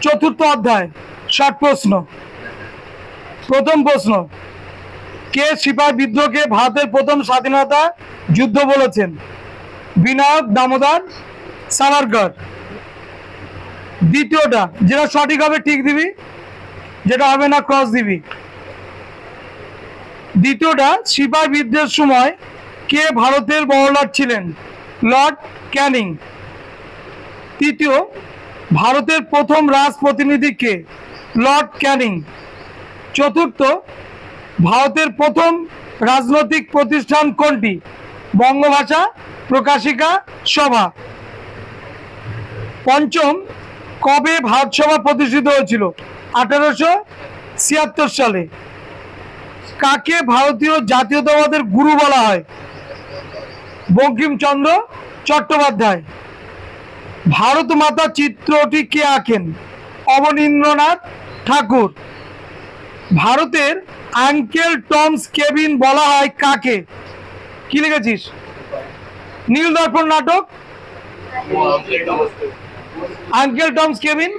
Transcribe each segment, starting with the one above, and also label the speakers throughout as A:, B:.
A: চতুর্থ অধ্যায়, শর্ট প্রশ্ন। প্রথম প্রশ্ন, কে সিপাহি বিদ্রোহকে ভারতের প্রথম স্বাধীনতা যুদ্ধ বলেছেন? বিনায়ক দামোদর সাভারকর। দ্বিতীয়টা, যেটা সঠিক হবে টিক দিবি, যেটা হবে না ক্রস দিবি। দ্বিতীয়টা, সিপাহি বিদ্রোহের সময় কে ভারতের গভর্নর ছিলেন? লর্ড ক্যানিং। তৃতীয়, ভারতের প্রথম রাজপ্রতিনিধি কে? লর্ড ক্যানিং। চতুর্থ, ভারতের প্রথম রাজনৈতিক প্রতিষ্ঠান কোনটি? বঙ্গভাষা প্রকাশিকা সভা। পঞ্চম, কবে ভারত সভা প্রতিষ্ঠিত হয়েছিল? 1876 সালে। কাকে ভারতীয় জাতীয়তাবাদের গুরু বলা হয়? বঙ্কিমচন্দ্র চট্টোপাধ্যায়। ভারত মাতা চিত্রটি কে আঁকেন? অবনীন্দ্রনাথ ঠাকুর। ভারতের আঙ্কেল টমস কেবিন বলা হয় কাকে? কি লিখেছিস? নীল দর্পণ নাটক। আঙ্কেল টমস কেবিন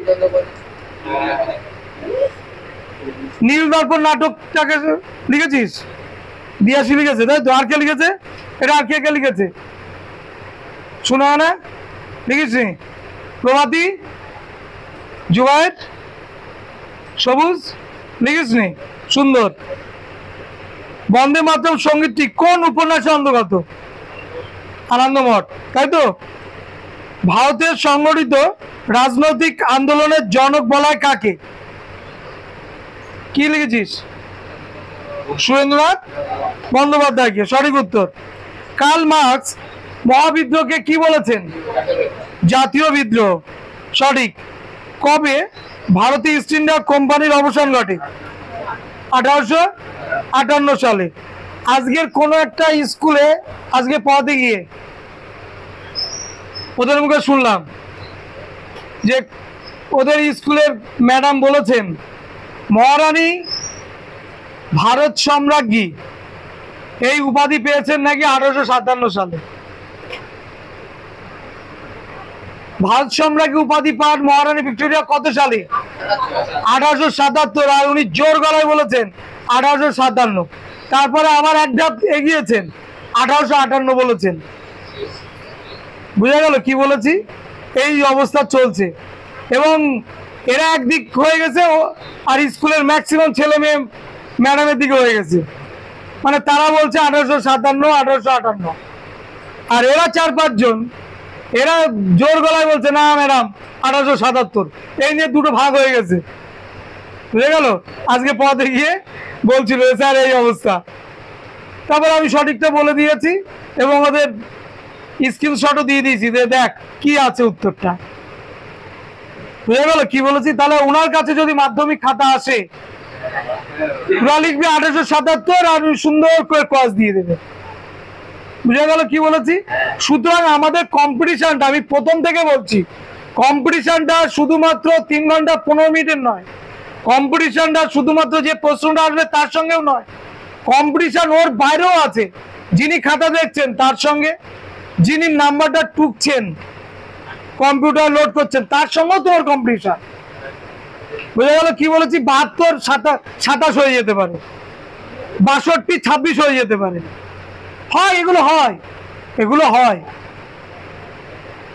A: নীল দর্পণ নাটকটাকে লিখেছিস? দিয়াসি লিখেছে, তাই তো? আর কে লিখেছে এটা? আর কে কে লিখেছে শোনা না? লিখিস? প্রভাতী, জুবায়ের, সবুজ লিখিস নি? সুন্দর। বন্দে মাতরম সঙ্গীতটি কোন উপন্যাসে অন্তর্গত? আনন্দমঠ, তাই তো? ভারতের সংগঠিত রাজনৈতিক আন্দোলনের জনক বলা হয় কাকে? কি লিখেছিস? সুরেন্দ্রনাথ বন্দ্যোপাধ্যায়কে। সঠিক উত্তর। কার্ল মার্কস মহাবিদ্রোহকে কি বলেছেন? জাতীয় বিদ্রোহ। সঠিক। কবে ভারতীয় ইস্ট ইন্ডিয়া কোম্পানির অবসান ঘটে? 1858 সালে। আজকের কোনো একটা স্কুলে আজকে পড়াতে গিয়ে ওদের মুখে শুনলাম যে ওদের স্কুলের ম্যাডাম বলেছেন মহারানী ভারত সম্রাজ্ঞী এই উপাধি পেয়েছেন নাকি 1857 সালে। ভারত সম্রাজ্ঞী উপাধি পান মহারানী ভিক্টোরিয়া কত সালে? 1877। আর উনি জোর গলায় বলেছেন 1857। তারপরে আবার এক ধাপ এগিয়েছেন, 1858 বলেছেন। বুঝা গেল কি বলেছি? এই অবস্থা চলছে এবং এরা একদিক হয়ে গেছে আর স্কুলের ম্যাক্সিমাম ছেলে মেয়ে ম্যাডামের দিকে হয়ে গেছে। মানে তারা বলছে 1857, 1858, আর এরা 4-5 জন এরা জোর গলায় বলছে না ম্যাডাম 1877। এই নিয়ে দুটো ভাগ হয়ে গেছে। বুঝে গেল? আজকে পথে গিয়ে বলছিল স্যার এই অবস্থা। তারপর আমি সঠিকটা বলে দিয়েছি এবং ওদের স্ক্রিনশটও দিয়ে দিয়েছি যে দেখ কি আছে উত্তরটা। বুঝে গেল কি বলেছি? তাহলে ওনার কাছে যদি মাধ্যমিক খাতা আসে ওরা লিখবে 1877 আর সুন্দর করে ক্রস দিয়ে দেবে। বুঝে গেল কি বলেছি? সুতরাং আমাদের কম্পিটিশনটা, আমি প্রথম থেকে বলছি, কম্পিটিশনটা শুধুমাত্র 3 ঘন্টা 15 মিনিটের নয়। কম্পিটিশনটা শুধুমাত্র যে প্রশ্নটা আসবে তার সঙ্গেও নয়, কম্পিটিশন ওর বাইরেও আছে। যিনি খাতা দেখছেন তার সঙ্গে, যিনি নাম্বারটা টুকছেন কম্পিউটার লোড করছেন তার সঙ্গেও তোমার কম্পিটিশন। বুঝে গেল কি বলেছি? 72 27 হয়ে যেতে পারে, 62 26 হয়ে যেতে পারে। হয়, এগুলো হয়, এগুলো হয়,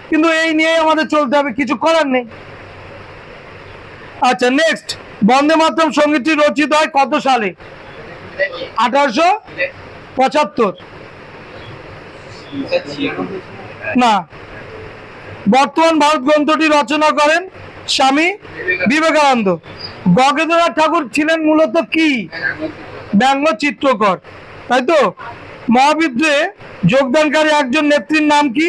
A: কিন্তু এই নিয়ে আমাদের চলতে হবে, কিছু করার নেই। আচ্ছা নেক্সট, বন্দে মাতরম সঙ্গীতটি রচিত হয় কত সালে? 1875 না। বর্তমান ভারত গ্রন্থটি রচনা করেন স্বামী বিবেকানন্দ। গগেন্দ্রনাথ ঠাকুর ছিলেন মূলত কি? ব্যঙ্গ চিত্রকর, তাই তো? মহাবিদ্রোহে যোগদানকারী একজন নেত্রীর নাম কি?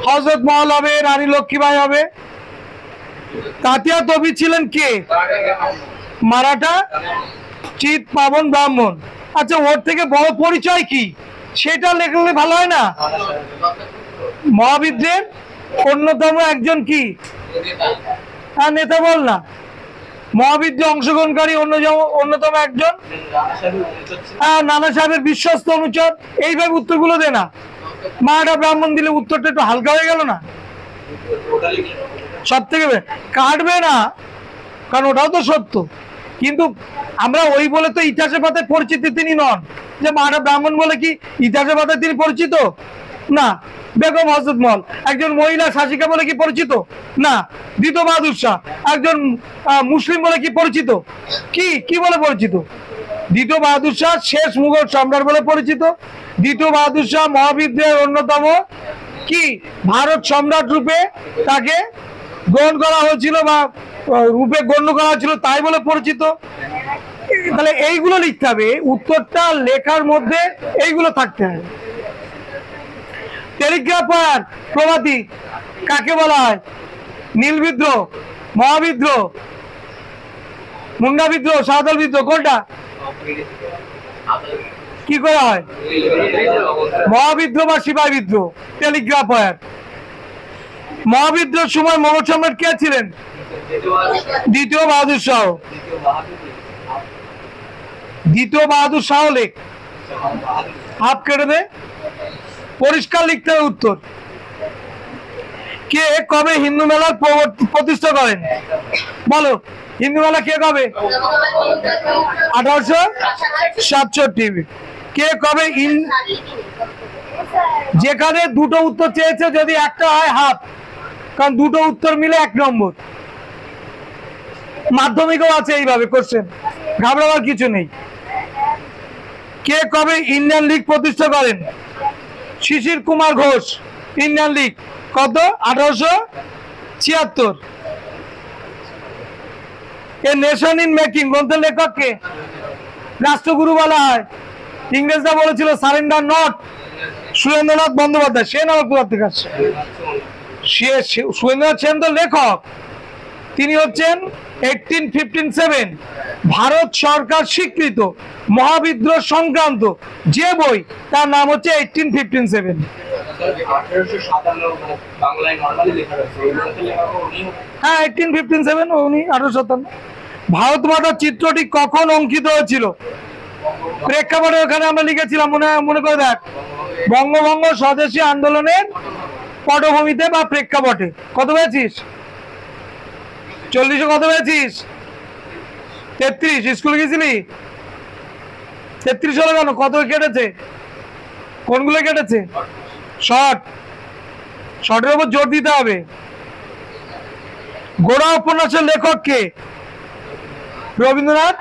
A: হযরত মহল হবে, রানী লক্ষ্মীবাই হবে। তাতিয়া তোপি ছিলেন কে? মারাঠা চিত পাবন ব্রাহ্মণ। আচ্ছা ওর থেকে বড় পরিচয় কি সেটা লেখলে ভালো হয় না? মহাবিদ্রোহের অন্যতম একজন কি? নেতা বল না। মহাবিদ্যে অংশগ্রহণকারী অন্যতম একজন, নানা সাহেবের বিশ্বস্ত অনুচর। এইভাবে উত্তরগুলো দে না, মাটা ব্রাহ্মণ দিলে উত্তরটা একটু হালকা হয়ে গেল না? সব থেকে কাটবে না, কারণ ওটাও তো সত্য। কিন্তু আমরা ওই বলে তো ইতিহাসের পাতায় পরিচিত তিনি নন, যে মাটা ব্রাহ্মণ বলে কি ইতিহাসের পাতায় তিনি পরিচিত না। বেগম হজরত মহল একজন মহিলা শাসিকা বলে কি পরিচিত না। দ্বিতীয় বাহাদুর শাহ একজন মুসলিম বলে কি পরিচিত? কি বলে পরিচিত? দ্বিতীয় বাহাদুর শাহ শেষ মুঘল সম্রাট বলে পরিচিত। দ্বিতীয় বাহাদুর শাহ মহাবিদ্যের অন্যতম কি ভারত সম্রাট রূপে তাকে গ্রহণ করা হয়েছিল বা রূপে গণ্য করা হয়েছিল তাই বলে পরিচিত। তাহলে এইগুলো লিখতে হবে, উত্তরটা লেখার মধ্যে এইগুলো থাকতে হবে। টেলিগ্রাফার প্রভাতী কাকে বলা হয়? নীল বিদ্রোহ, মহাবিদ্রোহ, মুন্ডা বিদ্রোহ, সাঁওতাল বিদ্রোহ, কোনটা কি করা হয়? মহাবিদ্রোহ বা সিপাহী বিদ্রোহ। টেলিগ্রাফার মহাবিদ্রোহের সময় মোগল সম্রাট কে ছিলেন? দ্বিতীয় বাহাদুর শাহ। দ্বিতীয় বাহাদুর শাহ লেখ, হাফ কেটে দে, পরিষ্কার লিখতে হবে উত্তর। কে কবে হিন্দু মেলার প্রতিষ্ঠা করেন? বলো, হিন্দু মেলা কে কবে? 1867। কে কবে? যেখানে দুটো উত্তর চেয়েছে, যদি একটা হয় হাফ, কারণ দুটো উত্তর মিলে 1 নম্বর। মাধ্যমিকও আছে এইভাবে কোশ্চেন, ঘাবড়াবার কিছু নেই। কে কবে ইন্ডিয়ান লীগ প্রতিষ্ঠা করেন? শিশির কুমার ঘোষ। ইন্ডিয়ান লীগ কত? 1876। এ নেশন ইন মেকিং গ্রন্থের লেখক কে? রাষ্ট্রগুরু বলা হয়, ইংরেজরা বলেছিল সারেন্ডার নট। সুরেন্দ্রনাথ বন্দ্যোপাধ্যায়। সে নামক থেকে আসছে, সুরেন্দ্রনাথ সেন তো লেখক। তিনি হচ্ছেন 1857 ভারত সরকার স্বীকৃত মহাবিদ্রোহ সংক্রান্ত যে বই, তার নাম হচ্ছে 1857। হ্যাঁ, 1857 উনি 1857। ভারত মাতার চিত্রটি কখন অঙ্কিত হয়েছিল? প্রেক্ষাপটে ওখানে আমরা লিখেছিলাম, মনে করে দেখ, বঙ্গভঙ্গ স্বদেশী আন্দোলনের পটভূমিতে বা প্রেক্ষাপটে। কত পেয়েছিস? 40 কত পেয়েছিস? 33। স্কুলে গেছিলি? 33 হলো কেন? কত কেটেছে? কোনগুলো কেটেছে? শর্টের উপর জোর দিতে হবে। গোড়া উপন্যাসের লেখক কে? রবীন্দ্রনাথ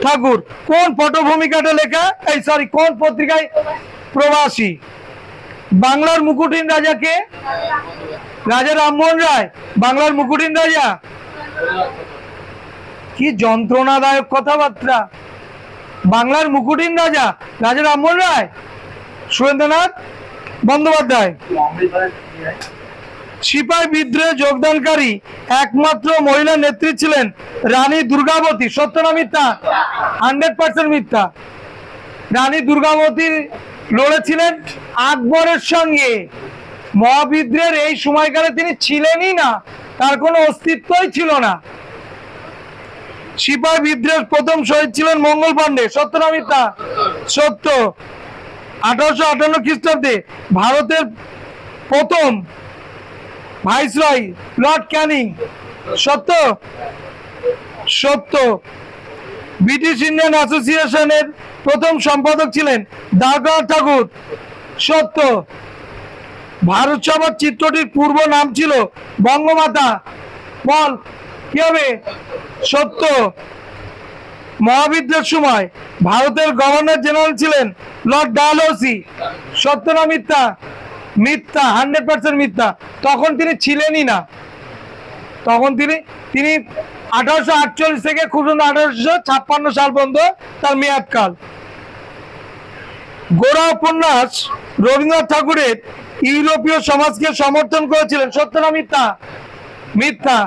A: ঠাকুর। কোন পটভূমিকাটা লেখা? কোন পত্রিকায় প্রবাসী? বাংলার মুকুটহীন রাজা কে? রাজা রামমোহন রায়। বাংলার মুকুটহীন রাজা। কি যন্ত্রণাদায়ক কথাবার্তা! বাংলার মুকুটহীন রাজা রাজা রামমোহন রায়, সুরেন্দ্রনাথ বন্দ্যোপাধ্যায়। সিপাহী বিদ্রোহে যোগদানকারী একমাত্র মহিলা নেত্রী ছিলেন রানী দুর্গাবতী। সত্য না মিথ্যা? 100% মিথ্যা। রানী দুর্গাবতী লড়েছিলেন আকবরের সঙ্গে। মহাবিদ্রোহের এই সময়কালে তিনি ছিলেনই না, তার কোনো অস্তিত্বই ছিল না। সিপাহী বিদ্রোহের প্রথম শহীদ ছিলেন মঙ্গল পাণ্ডে। সত্য না মিথ্যা? সত্য। 1858 খ্রিস্টাব্দে ভারতের প্রথম ভাইসরয় লর্ড ক্যানিং। সত্য? সত্য। ব্রিটিশ ইন্ডিয়ান অ্যাসোসিয়েশনের প্রথম সম্পাদক ছিলেন দ্বারকানাথ ঠাকুর। সত্য। ভারত সভার চিত্রটির পূর্ব নাম ছিল বঙ্গমাতা। বল কি হবে? সত্য। মহাবিদ্রোহের সময় ভারতের গভর্নর জেনারেল ছিলেন লর্ড ডালহৌসি। সত্য না মিথ্যা? মিথ্যা, 100% মিথ্যা। তখন তিনি ছিলেনই না। তখন তিনি 1848 থেকে খুব 1856 সাল পর্যন্ত তার মেয়াদকাল। গোড়া উপন্যাস রবীন্দ্রনাথ ঠাকুরের ইউরোপীয় সমাজকে সমর্থন করেছিলেন। সত্য না মিথ্যা? মিথ্যা।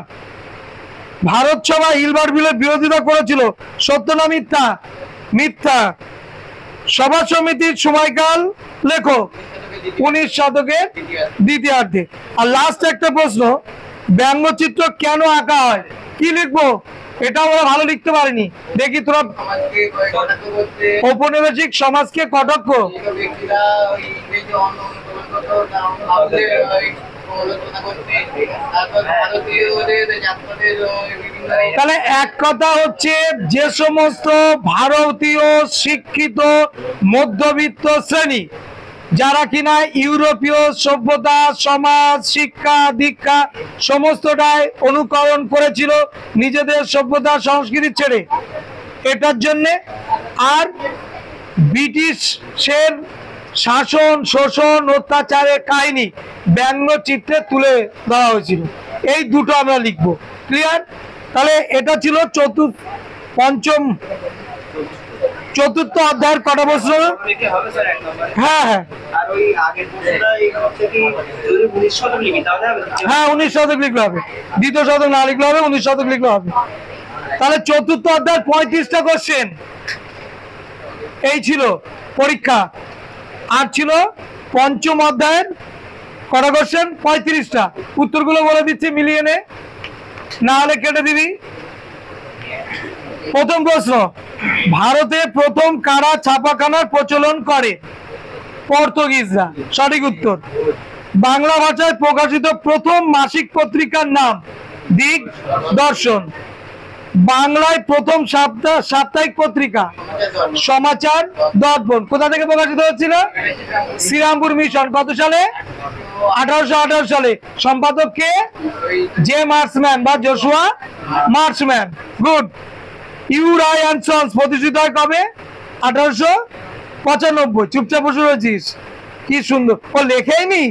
A: ভারত সভা হিলবার্ট বিলের বিরোধিতা করেছিল। সত্য না মিথ্যা? মিথ্যা। সভা সমিতির সময়কাল লেখো। 19 শতকের দ্বিতীয়ার্ধে। আর লাস্ট একটা প্রশ্ন, ব্যঙ্গচিত্র কেন আঁকা হয়? কি লিখবো? এটাও ওরা ভালো লিখতে পারেনি। দেখি তোরা, ঔপনিবেশিক সমাজকে কটাক্ষ, তাহলে এক কথা হচ্ছে যে সমস্ত ভারতীয় শিক্ষিত মধ্যবিত্ত শ্রেণী যারা কিনা ইউরোপীয় সভ্যতা, সমাজ, শিক্ষা, দীক্ষা সমস্তটাই অনুকরণ করেছিল নিজেদের সভ্যতা সংস্কৃতি ছেড়ে, এটার জন্যে আর ব্রিটিশের শাসন, শোষণ, অত্যাচারের কাহিনী ব্যঙ্গচিত্রে তুলে ধরা হয়েছিল। এই দুটো আমরা লিখবো। ক্লিয়ার? তাহলে এটা ছিল চতুর্থ অধ্যায়ের কটা প্রশ্ন? হ্যাঁ হ্যাঁ হ্যাঁ 19 শতক লিখলে হবে, দ্বিতীয় শতক না লিখলে হবে, 19 শতক লিখলে হবে। তাহলে চতুর্থ অধ্যায় 35টা কোশ্চেন এই ছিল পরীক্ষা, আর ছিল পঞ্চম অধ্যায়ের কটা কোশ্চেন? 35টা। উত্তরগুলো বলে দিচ্ছি, মিলিয়ে নে, না হলে কেটে দিবি। প্রথম প্রশ্ন, ভারতে প্রথম কারা ছাপাখানার প্রচলন করে? পর্তুগিজরা। সঠিক উত্তর। বাংলা ভাষায় প্রকাশিত প্রথম মাসিক পত্রিকার নাম? দিগদর্শন। বাংলায় প্রথম সাপ্তাহিক পত্রিকা? সমাচার দর্পণ। কোথা থেকে প্রকাশিত হচ্ছিল? শ্রীরামপুর মিশন। কত সালে? 1818 সালে। সম্পাদক কে? জে মার্সম্যান বা জোশুয়া মার্সম্যান। গুড। ইউরাই অ্যান্ড সন্স প্রতিষ্ঠিত হয় কবে? 1895। চুপচাপ বসে রয়েছিস, কি সুন্দর, ও লেখেইনি।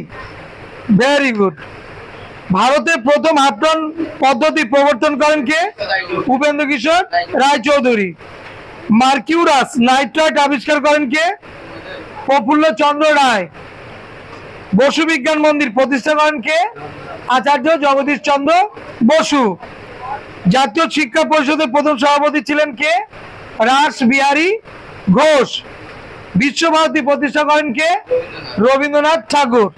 A: Very good. ভারতে প্রথম হাফটন পদ্ধতি প্রবর্তন করেন কে? উপেন্দ্র কিশোর রায়চৌধুরী। মার্কিউরাস নাইট্রাইট আবিষ্কার করেন কে? প্রফুল্ল চন্দ্র রায়। বসু বিজ্ঞান মন্দির প্রতিষ্ঠা করেন কে? আচার্য জগদীশ চন্দ্র বসু। জাতীয় শিক্ষা পরিষদের প্রথম সভাপতি ছিলেন কে? রাসবিহারী ঘোষ। বিশ্বভারতী প্রতিষ্ঠা করেন কে? রবীন্দ্রনাথ ঠাকুর।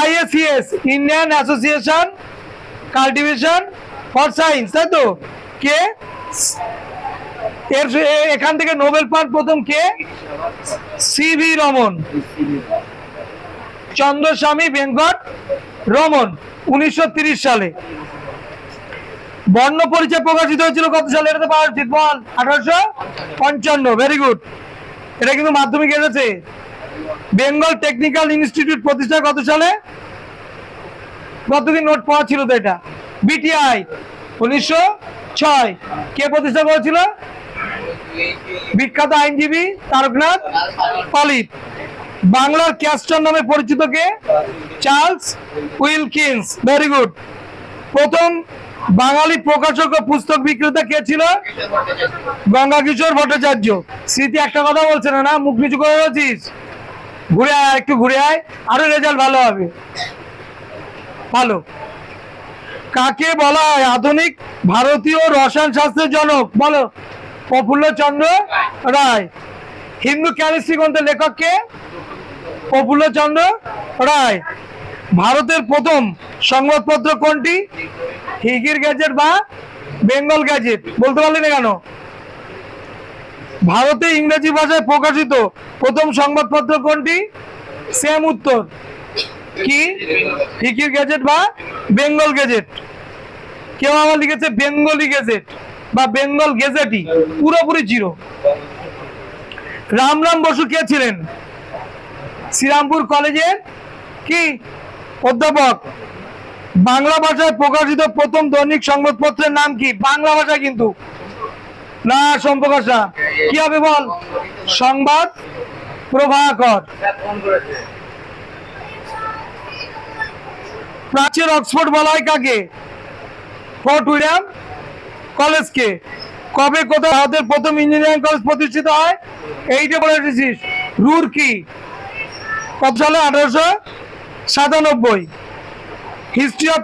A: IACS Indian association cultivation for science, তাই তো? কে? এখান থেকে নোবেল পান প্রথম কে? CV রমন। চন্দ্রস্বামী বেঙ্কট রমন 1930 সালে। বর্ণ পরিচয় প্রকাশিত হয়েছিল কত সালে? এটা তো পাওয়া উচিত, বল। 1855। Very good. এটা কিন্তু মাধ্যমিক এসেছে। বেঙ্গল টেকনিক্যাল ইনস্টিটিউট প্রতিষ্ঠা কত সালে? কতদিন নোট পাওয়া ছিল তো এটা? BTI 1906। কে প্রতিষ্ঠা করেছিল? বিখ্যাত আইনজীবী তারকনাথ পালিত। বাংলার ক্যাস্টর নামে পরিচিত কে? Charles Wilkins. Very good. প্রথম বাঙালি প্রকাশক ও পুস্তক বিক্রেতা কে ছিল? গঙ্গা কিশোর ভট্টাচার্য। স্মৃতি একটা কথা বলছে না, মুখ নিচু করে রয়েছিস। ঘুরে আয়, একটু ঘুরে আয়, আরো রেজাল্ট ভালো হবে। ভালো। কাকে বলা হয় আধুনিক ভারতীয় রসায়ন শাস্ত্রের জনক? বলো। প্রফুল্ল চন্দ্র রায়। হিন্দু কেমিস্ট্রি গ্রন্থের লেখক কে? প্রফুল্ল চন্দ্র রায়। ভারতের প্রথম সংবাদপত্র কোনটি? হিগির গ্যাজেট বা বেঙ্গল গ্যাজেট। বলতে পারলি না কেন? ভারতে ইংরেজি ভাষায় প্রকাশিত প্রথম সংবাদপত্র কোনটি? সেম উত্তর। কি? হিগির গ্যাজেট বা বেঙ্গল গ্যাজেট। কেউ আমার লিখেছে বেঙ্গলি গ্যাজেট বা বেঙ্গল গেজেটই, পুরোপুরি জিরো। রামরাম বসু কে ছিলেন? শ্রীরামপুর কলেজের কি অধ্যাপক। বাংলা ভাষায় প্রকাশিত প্রথম দৈনিক সংবাদপত্রের নাম কি? বাংলা ভাষা কিন্তু না, সম্প্রকাশা। কি হবে বল? সংবাদ প্রভাকর। প্রাচ্যের অক্সফোর্ড বলা হয় কাকে? ফোর্ট উইলিয়াম কলেজকে। কবে কোথায় ভারতের প্রথম ইঞ্জিনিয়ারিং কলেজ প্রতিষ্ঠিত হয়? এইটা বলে এসেছিস। রুরকি। কত সালে? 1897। History of